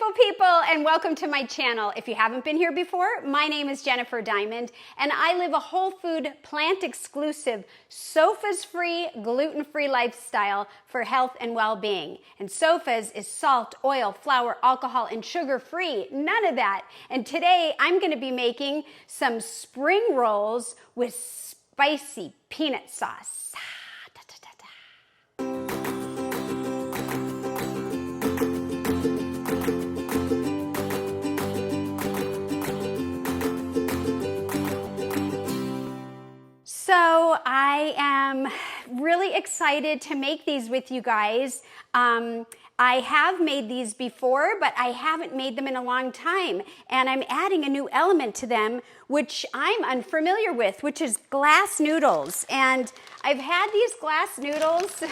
beautiful people, and welcome to my channel. If you haven't been here before, my name is Jennifer Diamond, and I live a whole food, plant-exclusive, sofas-free, gluten-free lifestyle for health and well-being. And sofas is salt, oil, flour, alcohol, and sugar-free. None of that. And today, I'm going to be making some spring rolls with spicy peanut sauce. So I am really excited to make these with you guys. I have made these before, but I haven't made them in a long time. And I'm adding a new element to them, which I'm unfamiliar with, which is glass noodles. And I've had these glass noodles,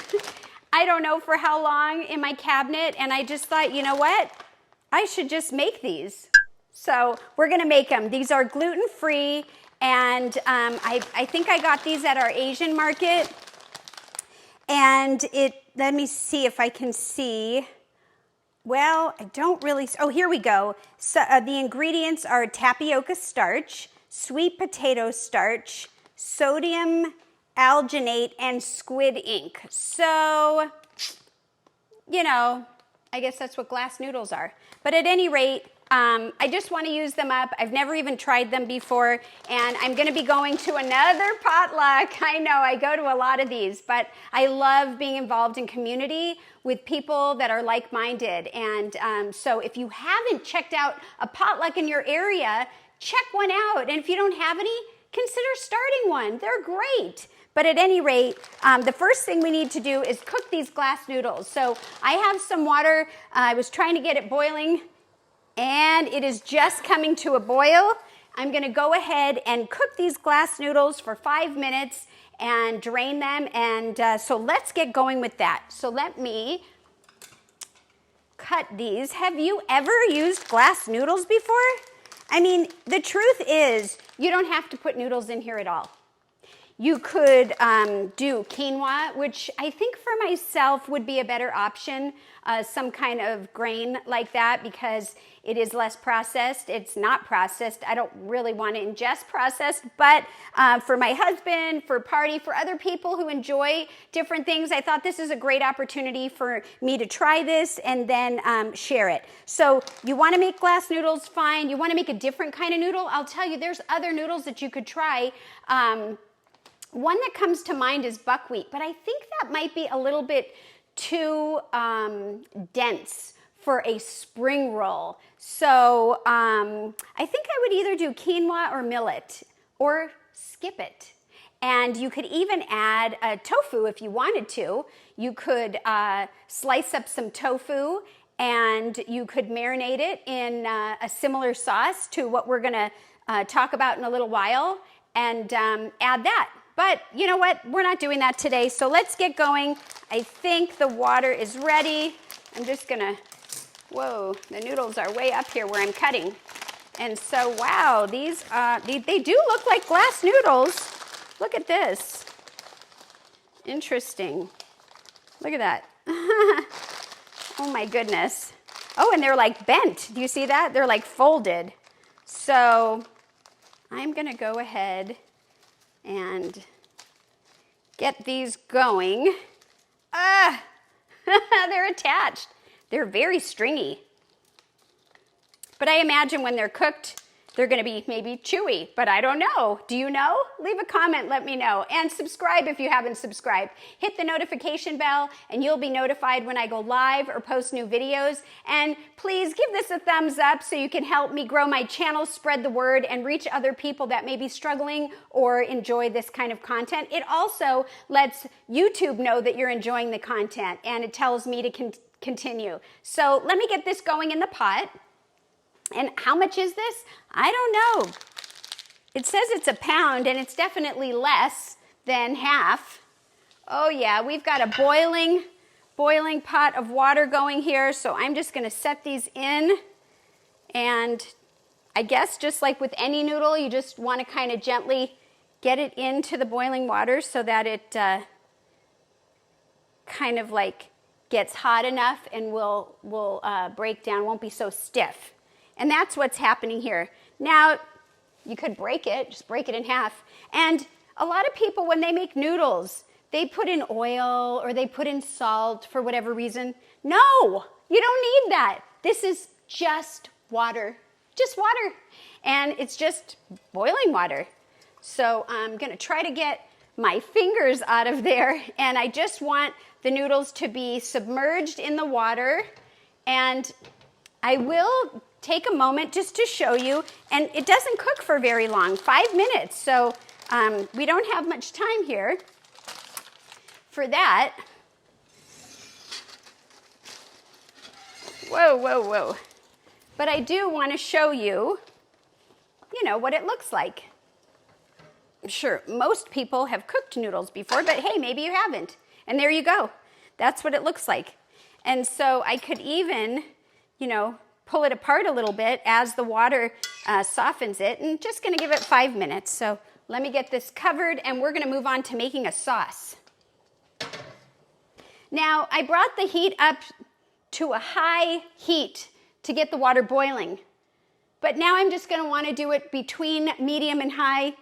I don't know for how long, in my cabinet. And I just thought, you know what? I should just make these. So we're gonna make them. These are gluten-free. And I think I got these at our Asian market. And let me see if I can see. Well, I don't really, oh, here we go. So the ingredients are tapioca starch, sweet potato starch, sodium alginate, and squid ink. So, you know, I guess that's what glass noodles are. But at any rate, I just want to use them up. I've never even tried them before, and I'm going to be going to another potluck. I know, I go to a lot of these, but I love being involved in community with people that are like-minded. And so if you haven't checked out a potluck in your area, check one out. And if you don't have any, consider starting one. They're great. But at any rate, the first thing we need to do is cook these glass noodles. So I have some water. I was trying to get it boiling, and it is just coming to a boil. I'm going to go ahead and cook these glass noodles for 5 minutes and drain them. And so let's get going with that. So let me cut these. Have you ever used glass noodles before? I mean, the truth is, you don't have to put noodles in here at all. You could do quinoa, which I think for myself would be a better option, some kind of grain like that, because it is less processed. It's not processed. I don't really want to ingest processed, but for my husband, for party, for other people who enjoy different things, I thought this is a great opportunity for me to try this and then share it. So you want to make glass noodles, fine. You want to make a different kind of noodle? I'll tell you, there's other noodles that you could try. One that comes to mind is buckwheat, but I think that might be a little bit too dense for a spring roll. So I think I would either do quinoa or millet or skip it. And you could even add tofu if you wanted to. You could slice up some tofu and you could marinate it in a similar sauce to what we're gonna talk about in a little while, and add that. But you know what? We're not doing that today, so let's get going. I think the water is ready. I'm just gonna, whoa, the noodles are way up here where I'm cutting. And so, wow, these, they do look like glass noodles. Look at this. Interesting. Look at that. Oh my goodness. Oh, and they're like bent. Do you see that? They're like folded. So I'm gonna go ahead and get these going. They're attached. They're very stringy. But I imagine when they're cooked, they're gonna be maybe chewy, but I don't know. Do you know? Leave a comment, let me know. And subscribe if you haven't subscribed. Hit the notification bell and you'll be notified when I go live or post new videos. And please give this a thumbs up so you can help me grow my channel, spread the word, and reach other people that may be struggling or enjoy this kind of content. It also lets YouTube know that you're enjoying the content, and it tells me to continue. So let me get this going in the pot. And how much is this? I don't know. It says it's a pound, and it's definitely less than half. Oh yeah, we've got a boiling pot of water going here, so I'm just gonna set these in. And I guess just like with any noodle, you just wanna kind of gently get it into the boiling water so that it kind of like gets hot enough and will break down, won't be so stiff. And that's what's happening here. Now, you could break it, just break it in half. And a lot of people, when they make noodles, they put in oil or they put in salt for whatever reason. No, you don't need that. This is just water, and it's just boiling water. So I'm gonna try to get my fingers out of there, and I just want the noodles to be submerged in the water, and I will take a moment just to show you, and it doesn't cook for very long, 5 minutes, so we don't have much time here for that. Whoa, whoa, whoa. But I do want to show you, what it looks like. I'm sure most people have cooked noodles before, but hey, maybe you haven't. And there you go. That's what it looks like. And so I could even, pull it apart a little bit as the water softens it, and just going to give it 5 minutes. So let me get this covered, and we're going to move on to making a sauce. Now, I brought the heat up to a high heat to get the water boiling. But now I'm just going to want to do it between medium and high.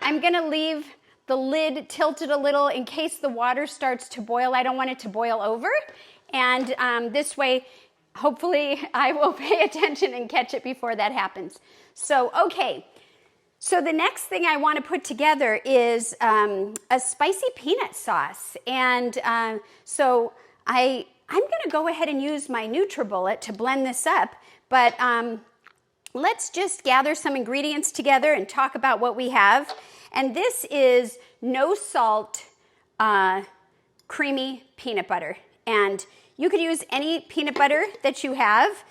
I'm going to leave the lid tilted a little in case the water starts to boil. I don't want it to boil over. And this way, hopefully, I will pay attention and catch it before that happens. So, okay. So the next thing I want to put together is a spicy peanut sauce. And so I'm going to go ahead and use my NutriBullet to blend this up. But let's just gather some ingredients together and talk about what we have. And this is no salt creamy peanut butter. And you could use any peanut butter that you have.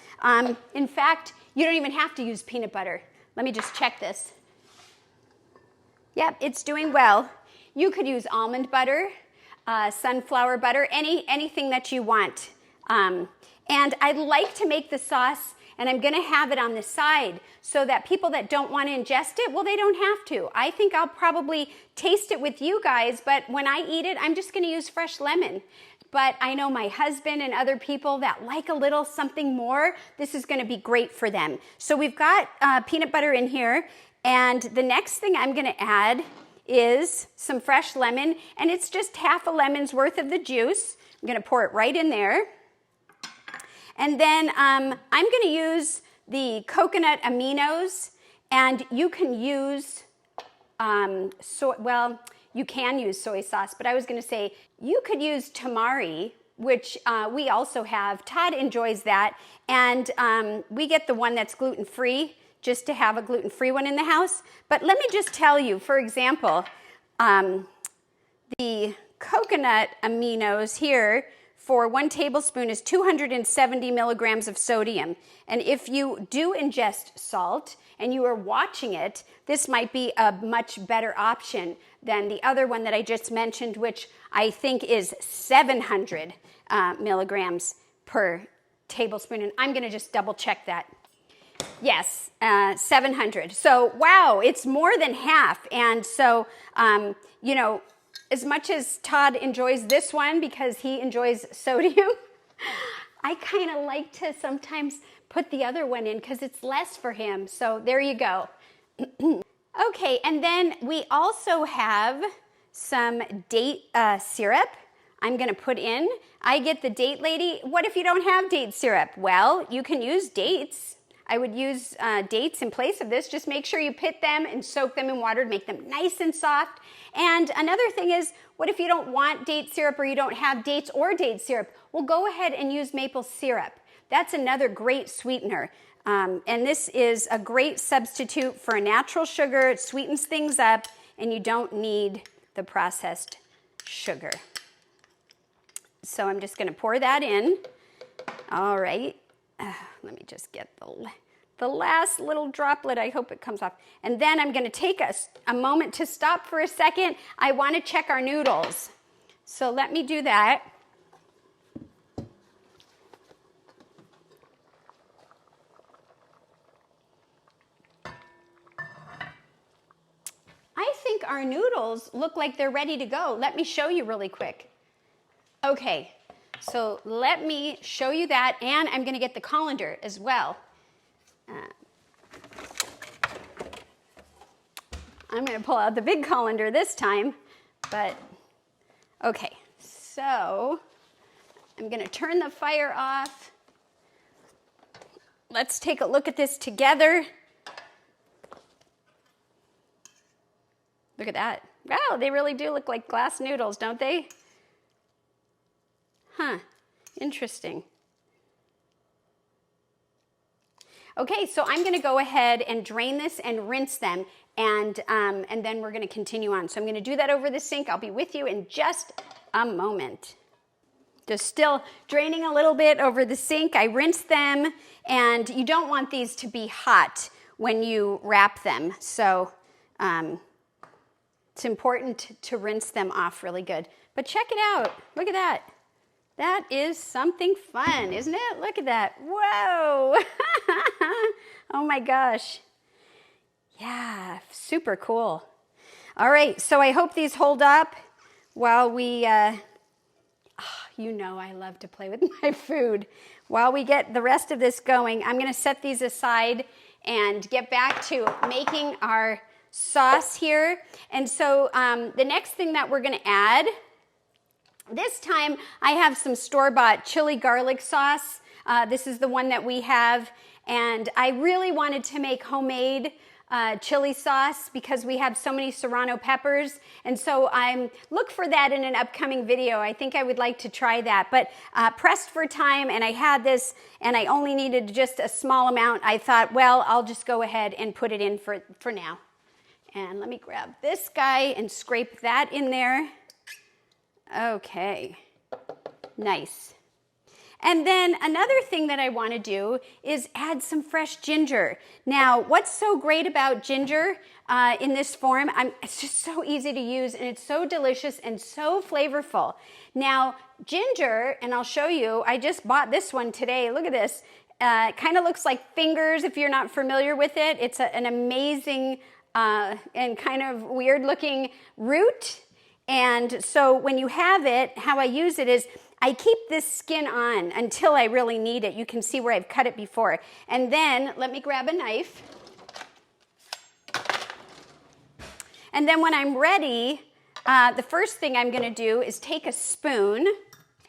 In fact, you don't even have to use peanut butter. Let me just check this. Yep, it's doing well. You could use almond butter, sunflower butter, anything that you want. And I'd like to make the sauce, and I'm going to have it on the side so that people that don't want to ingest it, well, they don't have to. I think I'll probably taste it with you guys, but when I eat it, I'm just going to use fresh lemon. But I know my husband and other people that like a little something more, this is going to be great for them. So we've got peanut butter in here, and the next thing I'm going to add is some fresh lemon, and it's just half a lemon's worth of the juice. I'm going to pour it right in there. And then I'm going to use the coconut aminos, and you can use, you can use soy sauce, but I was going to say you could use tamari, which we also have. Todd enjoys that, and we get the one that's gluten-free, just to have a gluten-free one in the house. But let me just tell you, for example, the coconut aminos here for 1 tablespoon is 270 milligrams of sodium. And if you do ingest salt and you are watching it, this might be a much better option than the other one that I just mentioned, which I think is 700 milligrams per tablespoon. And I'm going to just double check that. Yes, 700. So, wow, it's more than half. And so, as much as Todd enjoys this one because he enjoys sodium, I kind of like to sometimes put the other one in because it's less for him. So there you go. Okay, and then we also have some date syrup I'm going to put in. I get the date lady. What if you don't have date syrup? Well, you can use dates. I would use dates in place of this. Just make sure you pit them and soak them in water to make them nice and soft. And another thing is, what if you don't want date syrup or you don't have dates or date syrup? Well, go ahead and use maple syrup. That's another great sweetener. And this is a great substitute for a natural sugar. It sweetens things up, and you don't need the processed sugar. So I'm just going to pour that in. All right. Let me just get the last little droplet. I hope it comes off. And then I'm going to take a moment to stop for a second. I want to check our noodles. So let me do that. I think our noodles look like they're ready to go. Let me show you really quick. Okay, So let me show you that, and I'm going to get the colander as well. I'm going to pull out the big colander this time, but okay. So I'm going to turn the fire off. Let's take a look at this together. Look at that. Wow, they really do look like glass noodles, don't they? Huh, interesting. Okay, so I'm gonna go ahead and drain this and rinse them, and then we're gonna continue on. So I'm gonna do that over the sink. I'll be with you in just a moment. Just still draining a little bit over the sink. I rinsed them, and you don't want these to be hot when you wrap them. So it's important to rinse them off really good. But check it out, look at that. That is something fun, isn't it? Look at that, whoa. Oh my gosh. Yeah, super cool. All right, so I hope these hold up while we, you know I love to play with my food. While we get the rest of this going, I'm gonna set these aside and get back to making our sauce here. And so the next thing that we're gonna add, this time I have some store-bought chili garlic sauce. This is the one that we have, and I really wanted to make homemade chili sauce because we have so many serrano peppers, and so look for that in an upcoming video. I think I would like to try that, but pressed for time, and I had this and I only needed just a small amount. I thought, well, I'll just go ahead and put it in for now. And let me grab this guy and scrape that in there. Okay, nice. And then another thing that I want to do is add some fresh ginger. Now, what's so great about ginger in this form, it's just so easy to use, and it's so delicious and so flavorful. Now, ginger, and I'll show you, I just bought this one today. Look at this. It kind of looks like fingers if you're not familiar with it. It's an amazing and kind of weird looking root. And so when you have it, how I use it is I keep this skin on until I really need it. You can see where I've cut it before. And then let me grab a knife. And then when I'm ready, the first thing I'm gonna do is take a spoon.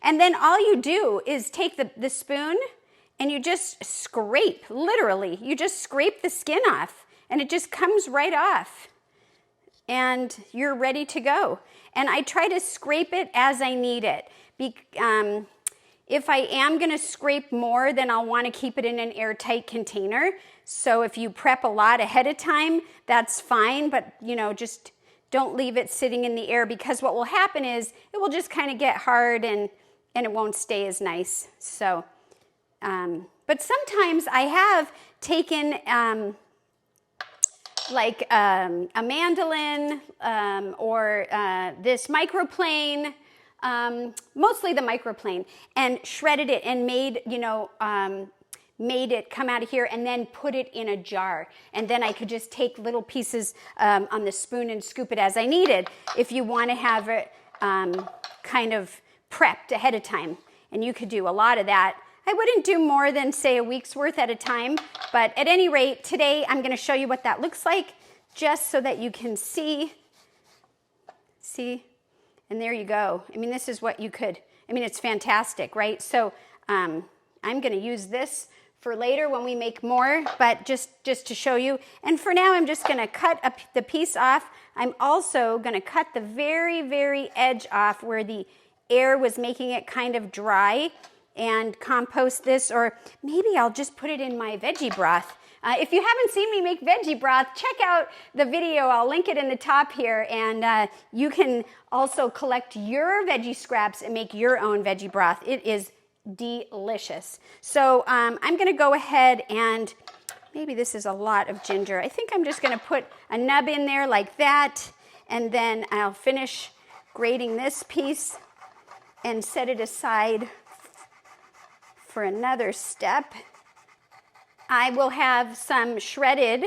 And then all you do is take the spoon and you just scrape, literally. You just scrape the skin off and it just comes right off. And you're ready to go. And I try to scrape it as I need it. If I am gonna scrape more, then I'll wanna keep it in an airtight container. So if you prep a lot ahead of time, that's fine, but just don't leave it sitting in the air, because what will happen is it will just kind of get hard and it won't stay as nice. So, but sometimes I have taken, like a mandolin or this microplane, mostly the microplane, and shredded it and made it come out of here and then put it in a jar. And then I could just take little pieces on the spoon and scoop it as I needed. If you want to have it kind of prepped ahead of time, and you could do a lot of that. I wouldn't do more than, say, a week's worth at a time, but at any rate, today I'm going to show you what that looks like, just so that you can see, and there you go. I mean, this is what you could, it's fantastic, right? So I'm going to use this for later when we make more, but just to show you. And for now, I'm just going to cut the piece off. I'm also going to cut the very, very edge off where the air was making it kind of dry, and compost this, or maybe I'll just put it in my veggie broth. If you haven't seen me make veggie broth, check out the video. I'll link it in the top here, and you can also collect your veggie scraps and make your own veggie broth. It is delicious. So I'm gonna go ahead and, maybe this is a lot of ginger. I think I'm just gonna put a nub in there like that, and then I'll finish grating this piece and set it aside for another step. I will have some shredded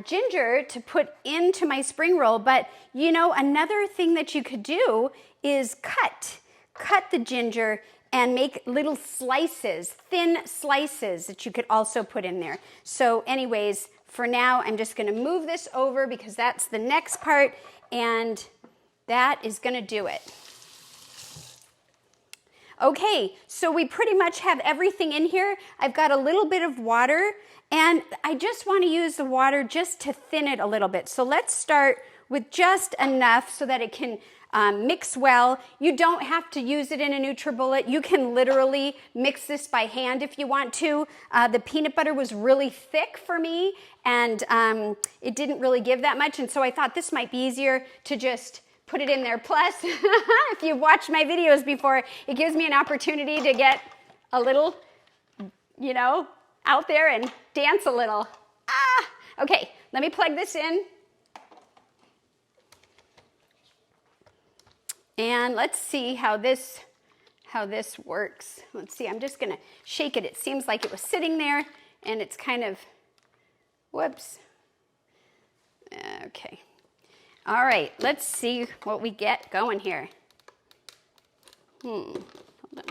ginger to put into my spring roll, but another thing that you could do is cut the ginger and make little slices, thin slices that you could also put in there. So anyways, for now, I'm just gonna move this over because that's the next part, and that is gonna do it. Okay, so we pretty much have everything in here. I've got a little bit of water, and I just want to use the water just to thin it a little bit. So let's start with just enough so that it can mix well. You don't have to use it in a NutriBullet. You can literally mix this by hand if you want to. The peanut butter was really thick for me, and it didn't really give that much, and so I thought this might be easier to just put it in there. Plus, if you've watched my videos before, it gives me an opportunity to get a little, you know, out there and dance a little. Okay, let me plug this in. And let's see how this works. Let's see, I'm just gonna shake it. It seems like it was sitting there and it's kind of, whoops. Okay. All right, let's see what we get going here. Hold on.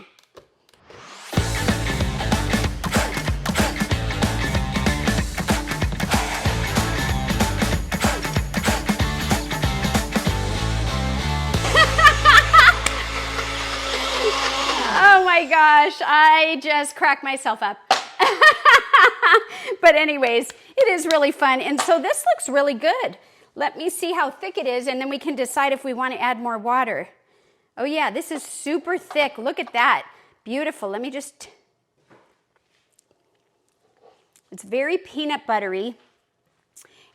Oh my gosh, I just cracked myself up. But anyways, it is really fun. And so this looks really good. Let me see how thick it is, and then we can decide if we want to add more water. Oh yeah, this is super thick. Look at that. Beautiful. Let me just... It's very peanut buttery,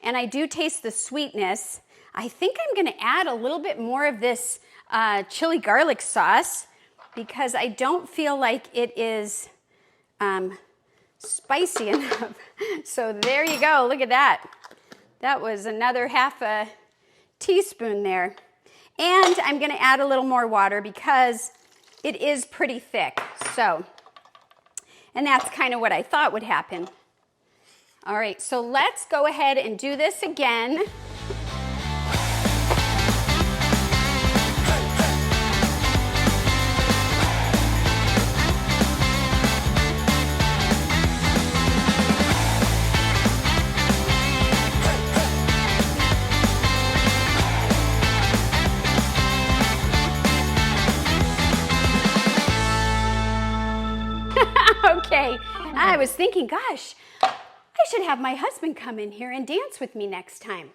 and I do taste the sweetness. I think I'm going to add a little bit more of this chili garlic sauce because I don't feel like it is spicy enough. So there you go. Look at that. That was another half a teaspoon there. And I'm going to add a little more water because it is pretty thick. So, and that's kind of what I thought would happen. All right, so let's go ahead and do this again. Okay, I was thinking, gosh, I should have my husband come in here and dance with me next time.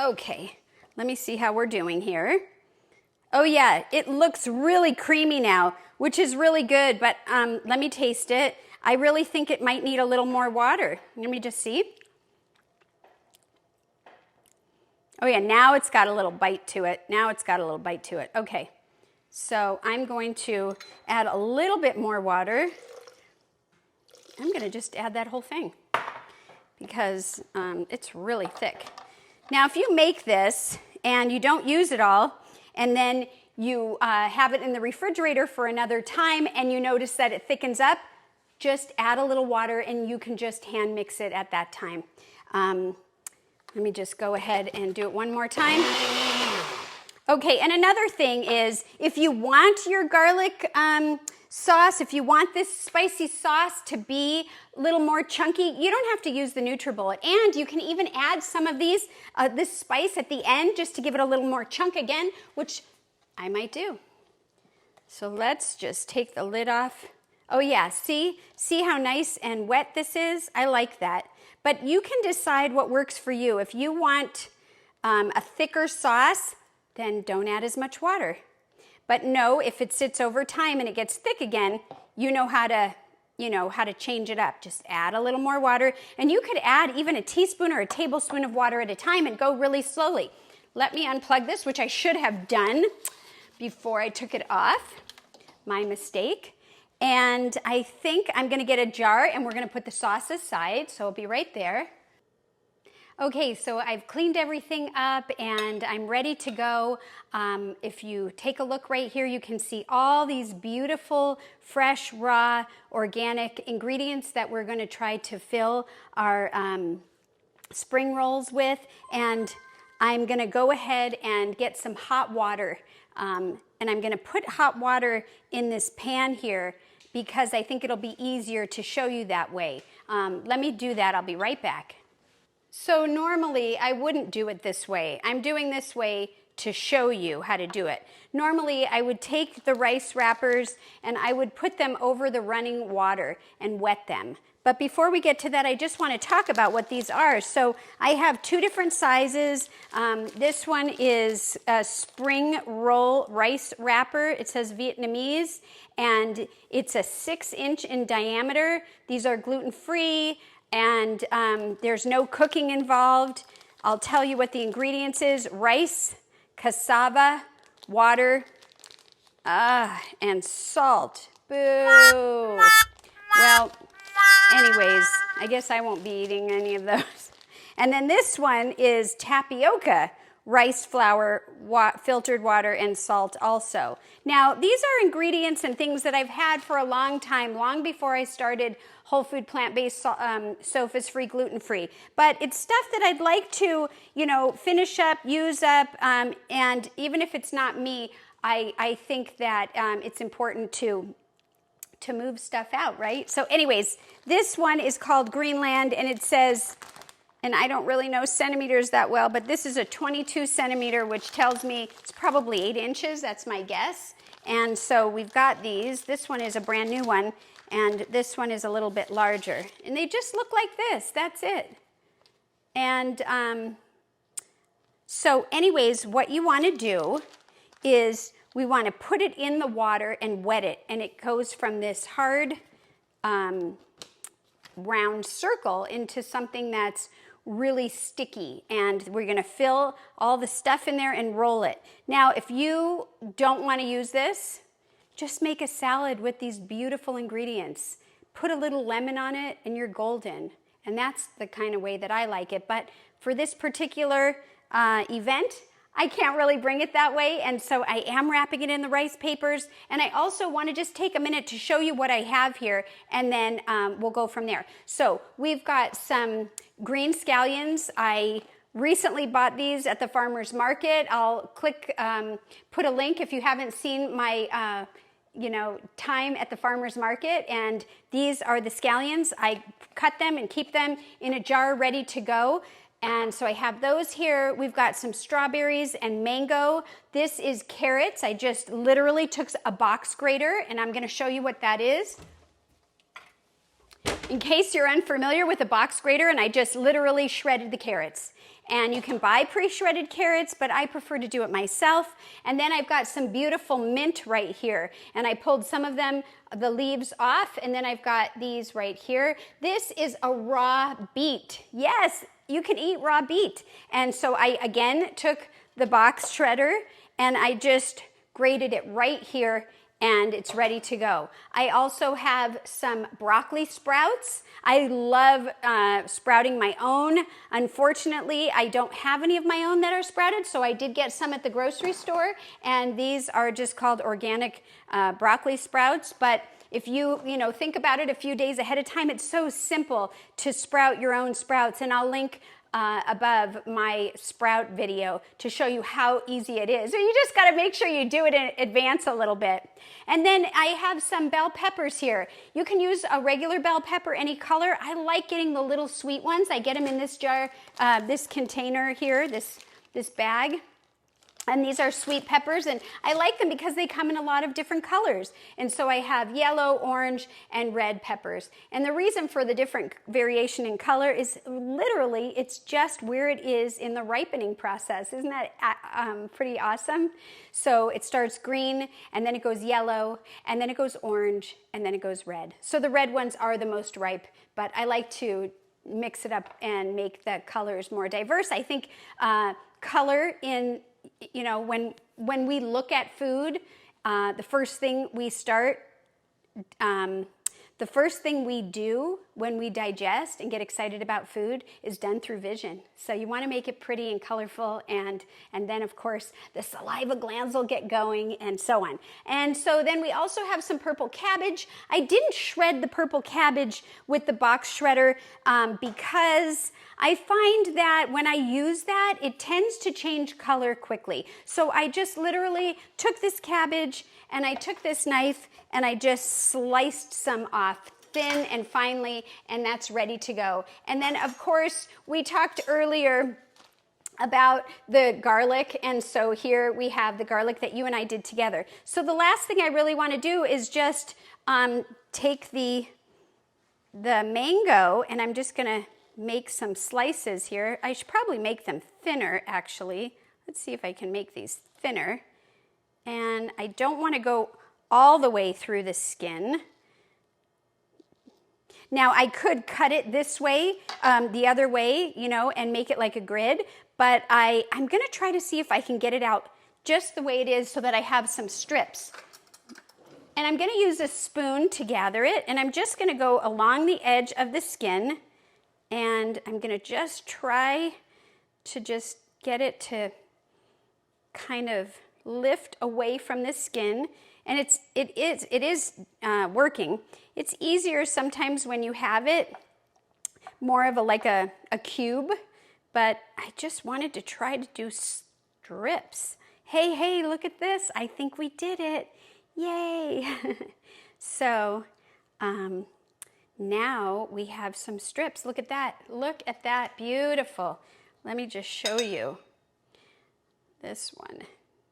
Okay, let me see how we're doing here. Oh yeah, it looks really creamy now, which is really good, but let me taste it. I really think it might need a little more water. Let me just see. Oh yeah, now it's got a little bite to it. Now it's got a little bite to it. Okay. So I'm going to add a little bit more water. I'm going to just add that whole thing because it's really thick. Now, if you make this and you don't use it all, and then you have it in the refrigerator for another time and you notice that it thickens up, just add a little water and you can just hand mix it at that time. Let me just go ahead and do it one more time. Okay, and another thing is, if you want your garlic sauce, if you want this spicy sauce to be a little more chunky, you don't have to use the NutriBullet. And you can even add some of these, this spice at the end just to give it a little more chunk again, which I might do. So let's just take the lid off. Oh yeah, see how nice and wet this is? I like that. But you can decide what works for you. If you want a thicker sauce, then don't add as much water. But no, if it sits over time and it gets thick again, you know how to change it up. Just add a little more water, and you could add even a teaspoon or a tablespoon of water at a time and go really slowly. Let me unplug this, which I should have done before I took it off. My mistake. And I think I'm gonna get a jar and we're gonna put the sauce aside, so it'll be right there. Okay, so I've cleaned everything up and I'm ready to go. If you take a look right here, you can see all these beautiful, fresh, raw, organic ingredients that we're going to try to fill our spring rolls with. And I'm going to go ahead and get some hot water. And and I'm gonna put hot water in this pan here because I think it'll be easier to show you that way. Let me do that, I'll be right back. So normally I wouldn't do it this way. I'm doing this way to show you how to do it. Normally I would take the rice wrappers and I would put them over the running water and wet them. But before we get to that, I just want to talk about what these are. So I have two different sizes. This one is a spring roll rice wrapper. It says Vietnamese, and it's a 6-inch in diameter. These are gluten-free, and there's no cooking involved. I'll tell you what the ingredients is: rice, cassava, water, and salt. Boo. Well, anyways, I guess I won't be eating any of those. And then this one is tapioca, rice flour, filtered water, and salt also. Now, these are ingredients and things that I've had for a long time, long before I started whole food, plant-based, sos-free, gluten-free. But it's stuff that I'd like to, finish up, use up, and even if it's not me, I think that it's important to move stuff out, right? So anyways, this one is called Greenland, and it says, and I don't really know centimeters that well, but this is a 22 centimeter, which tells me it's probably 8 inches, that's my guess. And so we've got these. This one is a brand new one, and this one is a little bit larger. And they just look like this, that's it. And so anyways, what you wanna do is we want to put it in the water and wet it, and it goes from this hard round circle into something that's really sticky, and we're going to fill all the stuff in there and roll it. Now, if you don't want to use this, just make a salad with these beautiful ingredients. Put a little lemon on it and you're golden, and that's the kind of way that I like it. But for this particular event, I can't really bring it that way, and so I am wrapping it in the rice papers. And I also want to just take a minute to show you what I have here, and then we'll go from there. So we've got some green scallions. I recently bought these at the farmer's market. I'll put a link if you haven't seen my time at the farmer's market, and these are the scallions. I cut them and keep them in a jar ready to go. And so I have those here. We've got some strawberries and mango. This is carrots. I just literally took a box grater, and I'm going to show you what that is. In case you're unfamiliar with a box grater, and I just literally shredded the carrots. And you can buy pre-shredded carrots, but I prefer to do it myself. And then I've got some beautiful mint right here, and I pulled some of them, the leaves off, and then I've got these right here. This is a raw beet. Yes, you can eat raw beet. And so I, again, took the box shredder, and I just grated it right here, and it's ready to go. I also have some broccoli sprouts. I love sprouting my own. Unfortunately, I don't have any of my own that are sprouted, so I did get some at the grocery store, and these are just called organic broccoli sprouts. But if you think about it a few days ahead of time, it's so simple to sprout your own sprouts, and I'll link above my sprout video to show you how easy it is. So you just got to make sure you do it in advance a little bit. And then I have some bell peppers here. You can use a regular bell pepper, any color. I like getting the little sweet ones. I get them in this jar, this container here, this bag. And these are sweet peppers, and I like them because they come in a lot of different colors. And so I have yellow, orange, and red peppers. And the reason for the different variation in color is literally it's just where it is in the ripening process. Isn't that pretty awesome? So it starts green, and then it goes yellow, and then it goes orange, and then it goes red. So the red ones are the most ripe, but I like to mix it up and make the colors more diverse. I think color in when we look at food, the first thing we start, the The first thing we do when we digest and get excited about food is done through vision. So you want to make it pretty and colorful, and then of course the saliva glands will get going and so on. And so then we also have some purple cabbage. I didn't shred the purple cabbage with the box shredder because I find that when I use that, it tends to change color quickly. So I just literally took this cabbage and I took this knife and I just sliced some off thin and finely, and that's ready to go. And then of course we talked earlier about the garlic, and so here we have the garlic that you and I did together. So the last thing I really want to do is just take the mango, and I'm just going to make some slices here. I should probably make them thinner, actually. Let's see if I can make these thinner. And I don't want to go all the way through the skin. Now I could cut it this way, the other way, you know, and make it like a grid, but I'm going to try to see if I can get it out just the way it is so that I have some strips. And I'm going to use a spoon to gather it, and I'm just going to go along the edge of the skin, and I'm going to just try to just get it to kind of lift away from the skin. And it is working. It's easier sometimes when you have it more of like a cube, but I just wanted to try to do strips. Hey, look at this. I think we did it. Yay. So now we have some strips. Look at that. Look at that. Beautiful. Let me just show you this one.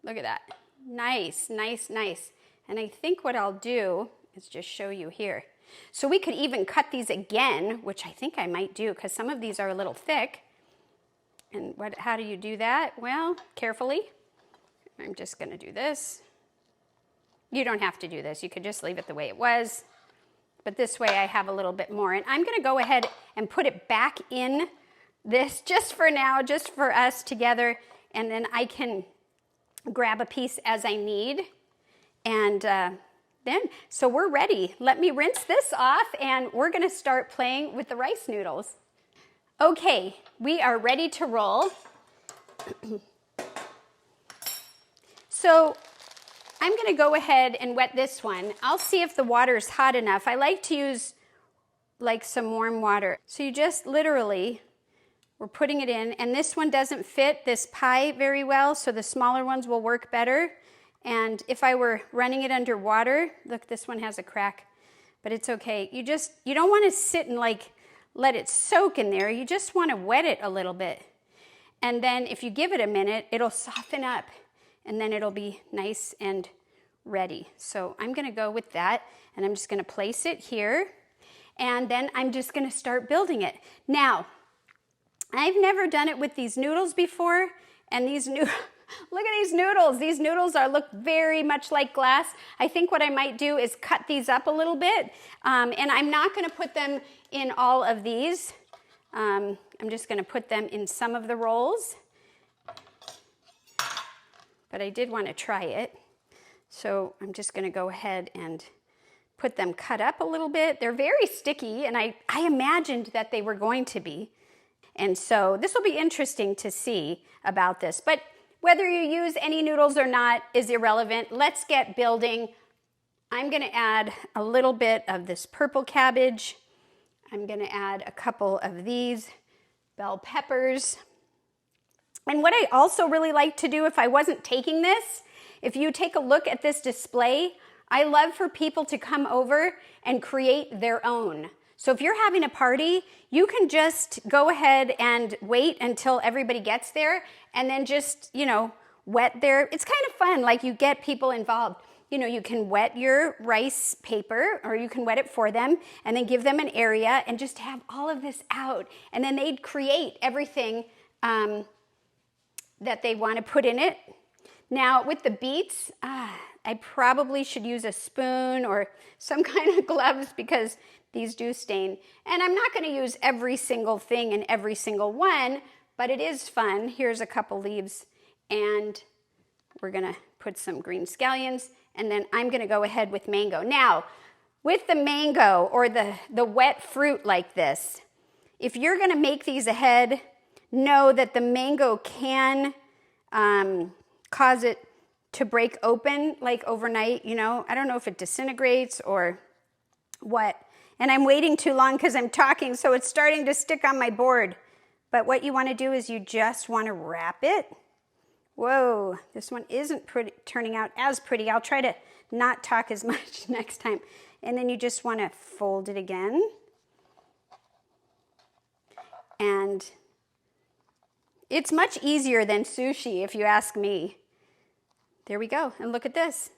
Look at that. Nice, nice, nice. And I think what I'll do is just show you here. So we could even cut these again, which I think I might do because some of these are a little thick. And how do you do that? Well, carefully. I'm just going to do this. You don't have to do this. You could just leave it the way it was. But this way I have a little bit more. And I'm going to go ahead and put it back in this just for now, just for us together. And then I can grab a piece as I need. And so we're ready. Let me rinse this off and we're going to start playing with the rice noodles. Okay, we are ready to roll. So I'm going to go ahead and wet this one. I'll see if the water is hot enough. I like to use like some warm water. So you just literally, we're putting it in, and this one doesn't fit this pie very well, so the smaller ones will work better. And if I were running it under water, look, this one has a crack, but it's okay. You don't want to sit and like let it soak in there. You just want to wet it a little bit. And then if you give it a minute, it'll soften up, and then it'll be nice and ready. So I'm going to go with that, and I'm just going to place it here, and then I'm just going to start building it. Now, I've never done it with these noodles before, and these noodles, look at these noodles. These noodles look very much like glass. I think what I might do is cut these up a little bit, and I'm not going to put them in all of these. I'm just going to put them in some of the rolls, but I did want to try it. So I'm just going to go ahead and put them cut up a little bit. They're very sticky, and I imagined that they were going to be. And so this will be interesting to see about this. But whether you use any noodles or not is irrelevant. Let's get building. I'm going to add a little bit of this purple cabbage. I'm going to add a couple of these bell peppers. And what I also really like to do if I wasn't taking this, if you take a look at this display, I love for people to come over and create their own. So if you're having a party, you can just go ahead and wait until everybody gets there and then just, wet their, it's kind of fun, like you get people involved. You can wet your rice paper, or you can wet it for them and then give them an area and just have all of this out. And then they'd create everything that they want to put in it. Now with the beets, I probably should use a spoon or some kind of gloves because these do stain. And I'm not going to use every single thing in every single one, but it is fun. Here's a couple leaves, and we're going to put some green scallions, and then I'm going to go ahead with mango. Now, with the mango or the wet fruit like this, if you're gonna make these ahead, know that the mango can cause it to break open like overnight, you know. I don't know if it disintegrates or what. And I'm waiting too long because I'm talking, so it's starting to stick on my board. But what you want to do is you just want to wrap it. Whoa, this one isn't turning out as pretty. I'll try to not talk as much next time. And then you just want to fold it again. And it's much easier than sushi, if you ask me. There we go. And look at this.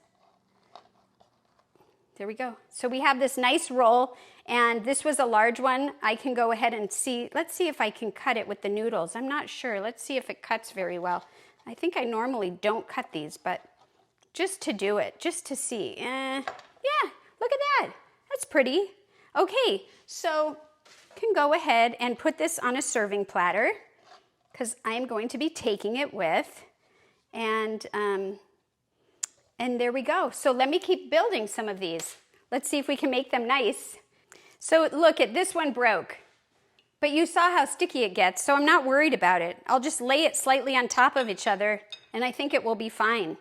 There we go. So we have this nice roll, and this was a large one. I can go ahead and see. Let's see if I can cut it with the noodles. I'm not sure. Let's see if it cuts very well. I think I normally don't cut these, but just to do it, just to see. Yeah, look at that. That's pretty. Okay, so can go ahead and put this on a serving platter because I'm going to be taking it with, and there we go. So let me keep building some of these. Let's see if we can make them nice. So look, this one broke, but you saw how sticky it gets, so I'm not worried about it. I'll just lay it slightly on top of each other, and I think it will be fine.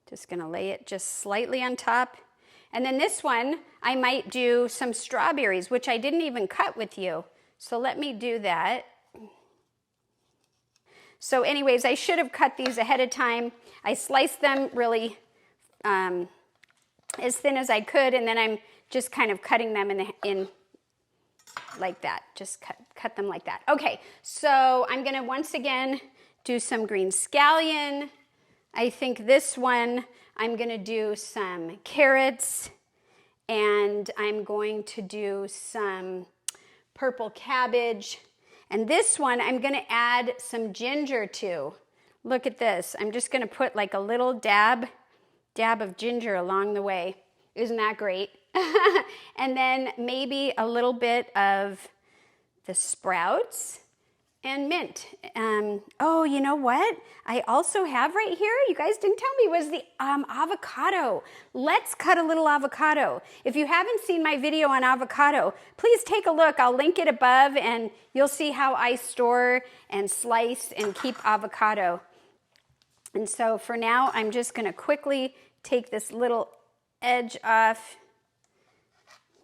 Just gonna lay it just slightly on top. And then this one, I might do some strawberries, which I didn't even cut with you. So let me do that. So anyways, I should have cut these ahead of time. I sliced them really as thin as I could, and then I'm just kind of cutting them in like that. Just cut them like that. Okay, so I'm gonna once again do some green scallion. I think this one, I'm gonna do some carrots, and I'm going to do some purple cabbage. And this one, I'm gonna add some ginger to. Look at this. I'm just gonna put like a little dab of ginger along the way. Isn't that great? And then maybe a little bit of the sprouts and mint. Oh, you know what? I also have right here, you guys didn't tell me, was the avocado. Let's cut a little avocado. If you haven't seen my video on avocado, please take a look. I'll link it above, and you'll see how I store and slice and keep avocado. And so for now, I'm just gonna quickly take this little edge off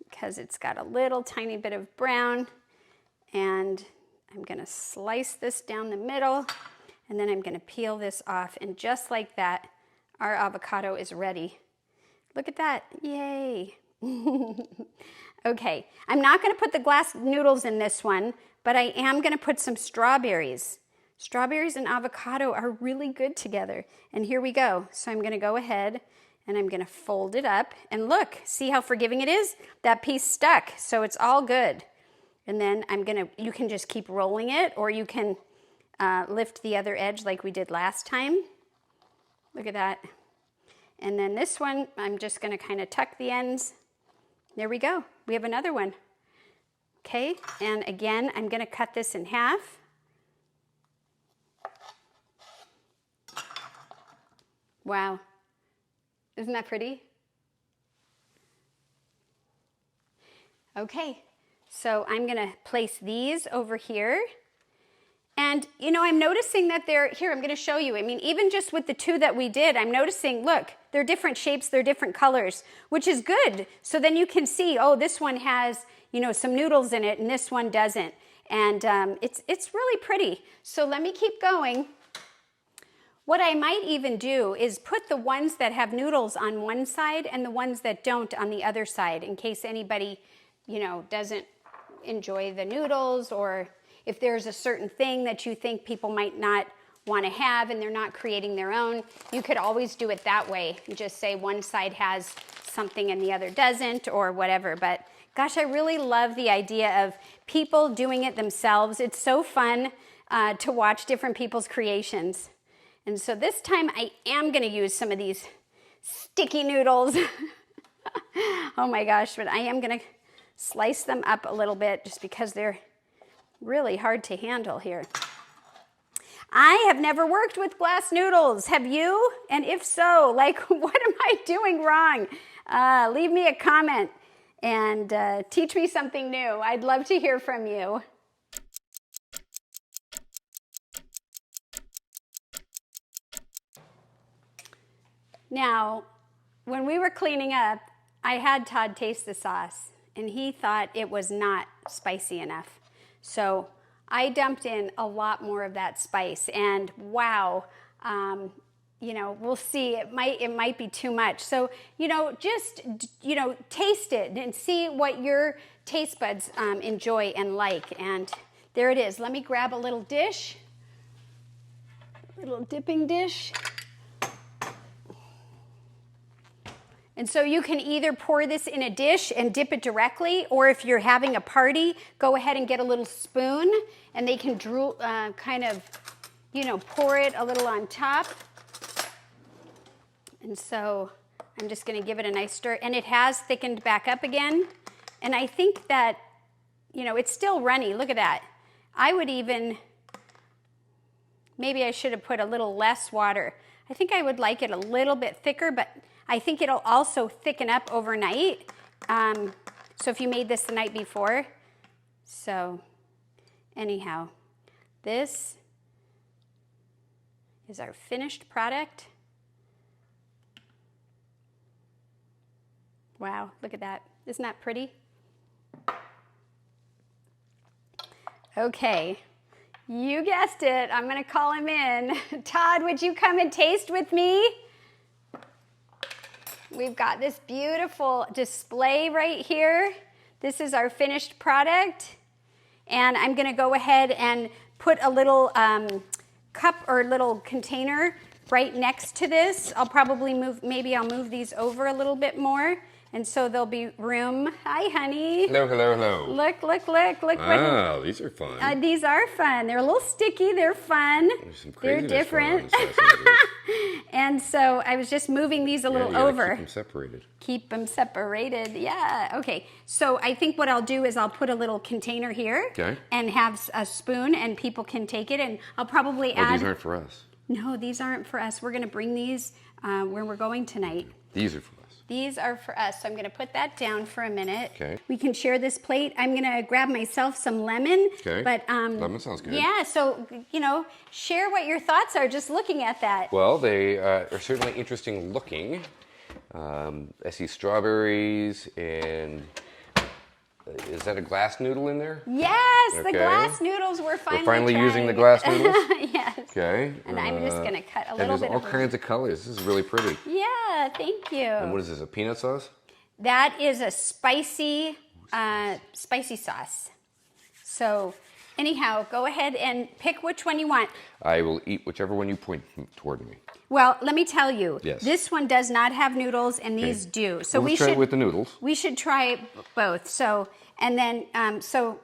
because it's got a little tiny bit of brown, and I'm gonna slice this down the middle, and then I'm gonna peel this off, and just like that, our avocado is ready. Look at that, yay. Okay, I'm not gonna put the glass noodles in this one, but I am gonna put some strawberries. Strawberries and avocado are really good together. And here we go. So I'm gonna go ahead and I'm gonna fold it up, and look, see how forgiving it is? That piece stuck, so it's all good. And then you can just keep rolling it, or you can lift the other edge like we did last time. Look at that. And then this one, I'm just gonna kind of tuck the ends. There we go, we have another one. Okay, and again, I'm gonna cut this in half. Wow, isn't that pretty? Okay. So I'm gonna place these over here. And you know, I'm noticing that here, I'm gonna show you. I mean, even just with the two that we did, I'm noticing, look, they're different shapes, they're different colors, which is good. So then you can see, oh, this one has, you know, some noodles in it, and this one doesn't. And it's really pretty. So let me keep going. What I might even do is put the ones that have noodles on one side and the ones that don't on the other side, in case anybody, you know, doesn't enjoy the noodles, or if there's a certain thing that you think people might not want to have and they're not creating their own, you could always do it that way. You just say one side has something and the other doesn't, or whatever. But gosh, I really love the idea of people doing it themselves. It's so fun to watch different people's creations. And so this time I am going to use some of these sticky noodles. Oh my gosh, but I am going to slice them up a little bit just because they're really hard to handle here. I have never worked with glass noodles. Have you? And if so, like, what am I doing wrong? Leave me a comment and teach me something new. I'd love to hear from you. Now, when we were cleaning up, I had Todd taste the sauce, and he thought it was not spicy enough. So I dumped in a lot more of that spice, and wow, you know, we'll see. It might be too much. So, you know, just, you know, taste it and see what your taste buds enjoy and like. And there it is. Let me grab a little dish, little dipping dish. And so you can either pour this in a dish and dip it directly, or if you're having a party, go ahead and get a little spoon, and they can kind of, you know, pour it a little on top. And so I'm just going to give it a nice stir. And it has thickened back up again. And I think that, you know, it's still runny. Look at that. I would even, maybe I should have put a little less water. I think I would like it a little bit thicker, but I think it'll also thicken up overnight. So if you made this the night before. So anyhow, this is our finished product. Wow, look at that. Isn't that pretty? Okay, you guessed it. I'm gonna call him in. Todd, would you come and taste with me? We've got this beautiful display right here. This is our finished product. And I'm gonna go ahead and put a little cup or little container right next to this. I'll probably maybe I'll move these over a little bit more. And so there'll be room. Hi, honey. Hello, hello, hello. Look. Wow, these are fun. These are fun. They're a little sticky. They're fun. There's some They're craziness different. going on in And so I was just moving these a little over. Keep them separated. Keep them separated. Yeah. Okay. So I think what I'll do is I'll put a little container here. Okay. And have a spoon, and people can take it. And I'll probably add. These aren't for us. No, these aren't for us. We're going to bring these where we're going tonight. These are for us. These are for us, so I'm going to put that down for a minute. Okay. We can share this plate. I'm going to grab myself some lemon. Okay. But lemon sounds good. Yeah, so, you know, share what your thoughts are just looking at that. Well, they are certainly interesting looking. I see strawberries and... is that a glass noodle in there? Yes, Okay. the glass noodles we're finally We're finally trying. using the glass noodles? Yes. Okay. And I'm just going to cut a little and there's bit all of kinds of colors. This is really pretty. Yeah, thank you. And what is this, a peanut sauce? That is a spicy sauce. So anyhow, go ahead and pick which one you want. I will eat whichever one you point toward me. Well, let me tell you, Yes. This one does not have noodles, and these do. So Let's try it with the noodles. We should try both. So, and then,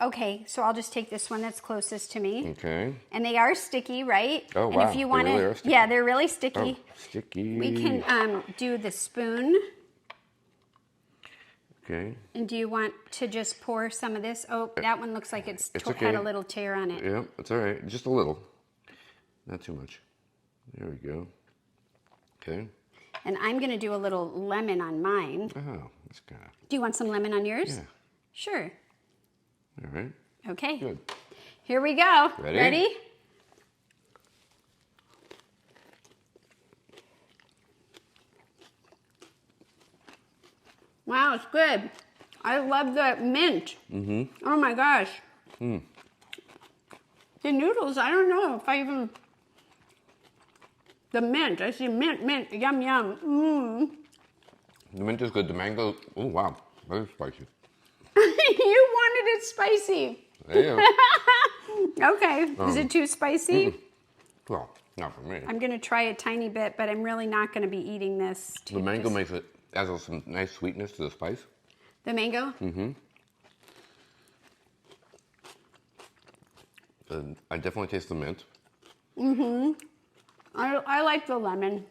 okay. So I'll just take this one that's closest to me. Okay. And they are sticky, right? Oh, and wow. If you They want really are sticky. yeah, they're really sticky. Oh, sticky. We can do the spoon. Okay. And do you want to just pour some of this? Oh, that one looks like it's okay. had a little tear on it. Yeah, it's all right. Just a little. Not too much. There we go. Okay. And I'm going to do a little lemon on mine. Oh, that's kind of... Do you want some lemon on yours? Yeah. Sure. All right. Okay. Good. Here we go. Ready? Wow, it's good. I love the mint. Mm-hmm. Oh my gosh. Mm. The noodles, I don't know if I even... The mint, I see mint, yum, yum. Mm. The mint is good. The mango, oh wow, very spicy. You wanted it spicy. Yeah. Okay, is it too spicy? Well, not for me. I'm gonna try a tiny bit, but I'm really not gonna be eating this. The mango makes it, adds some nice sweetness to the spice. The mango? Mm-hmm. I definitely taste the mint. Mm-hmm. I like the lemon.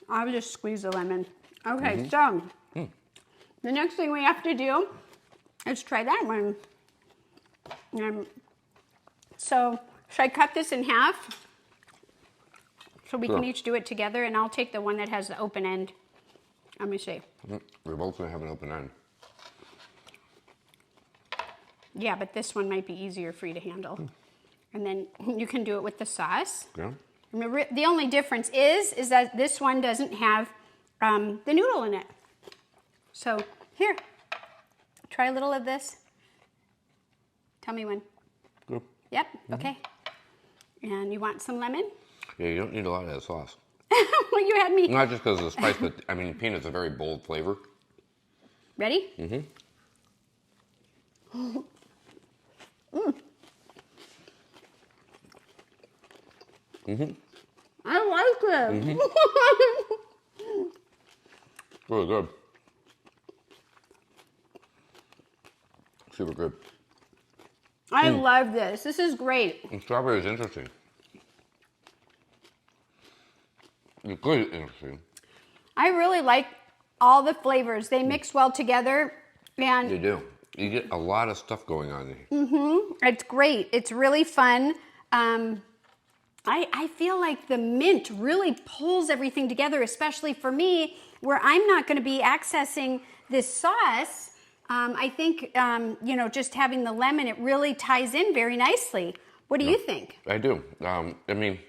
I'll just squeeze the lemon. Okay, so the next thing we have to do is try that one. So should I cut this in half? So we can each do it together, and I'll take the one that has the open end. Let me see. We're both gonna have an open end. Yeah, but this one might be easier for you to handle. And then you can do it with the sauce. Yeah. Remember, the only difference is that this one doesn't have the noodle in it. So here, try a little of this. Tell me when. Good. Yep, okay. And you want some lemon? Yeah, you don't need a lot of that sauce. Well, you had me. Not just because of the spice, but I mean, peanut's a very bold flavor. Ready? I like it. Really good. Super good. I love this. This is great. And strawberry is interesting. It's good, interesting. I really like all the flavors. They mix well together. And You do. You get a lot of stuff going on in here. it's great. It's really fun. I feel like the mint really pulls everything together, especially for me, where I'm not going to be accessing this sauce. I think, you know, just having the lemon, it really ties in very nicely. What do you think? I do. I mean,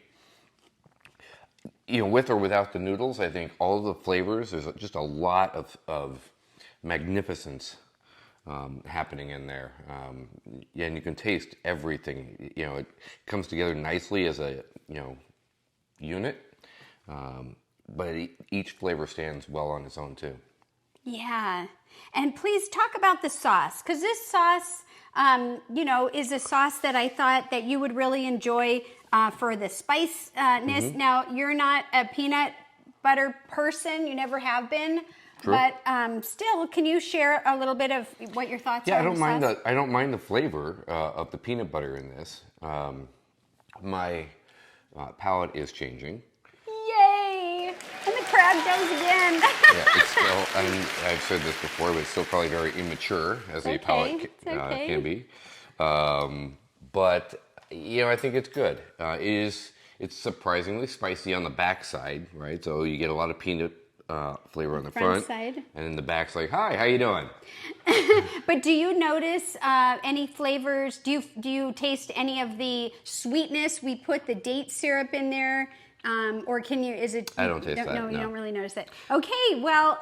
you know, with or without the noodles, I think all the flavors, there's just a lot of magnificence happening in there. Yeah, and you can taste everything. You know, it comes together nicely as a, you know, unit. But each flavor stands well on its own too. Yeah. And please talk about the sauce, because this sauce, you know, is a sauce that I thought that you would really enjoy for the spiciness. Now, you're not a peanut butter person. You never have been. True. But still, can you share a little bit of what your thoughts are? Yeah, on the sauce? I don't mind the flavor of the peanut butter in this. My palate is changing. Yay! And the crab goes again. Yeah, it's still, I mean, I've said this before, but it's still probably very immature as a palate can be. But, you know, I think it's good. It's surprisingly spicy on the backside, right? So you get a lot of peanut flavor on the front side. And then the back's like, hi, how you doing? But do you notice any flavors? Do you taste any of the sweetness? We put the date syrup in there. Or can you, is it? I don't taste that. No, you don't really notice that. Okay, well,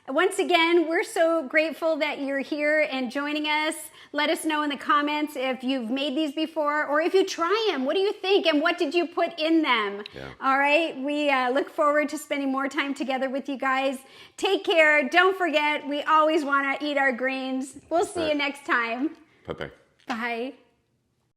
once again, we're so grateful that you're here and joining us. Let us know in the comments if you've made these before or if you try them. What do you think and what did you put in them? Yeah. All right, we look forward to spending more time together with you guys. Take care. Don't forget, we always want to eat our greens. We'll see you next time. Bye-bye. Bye.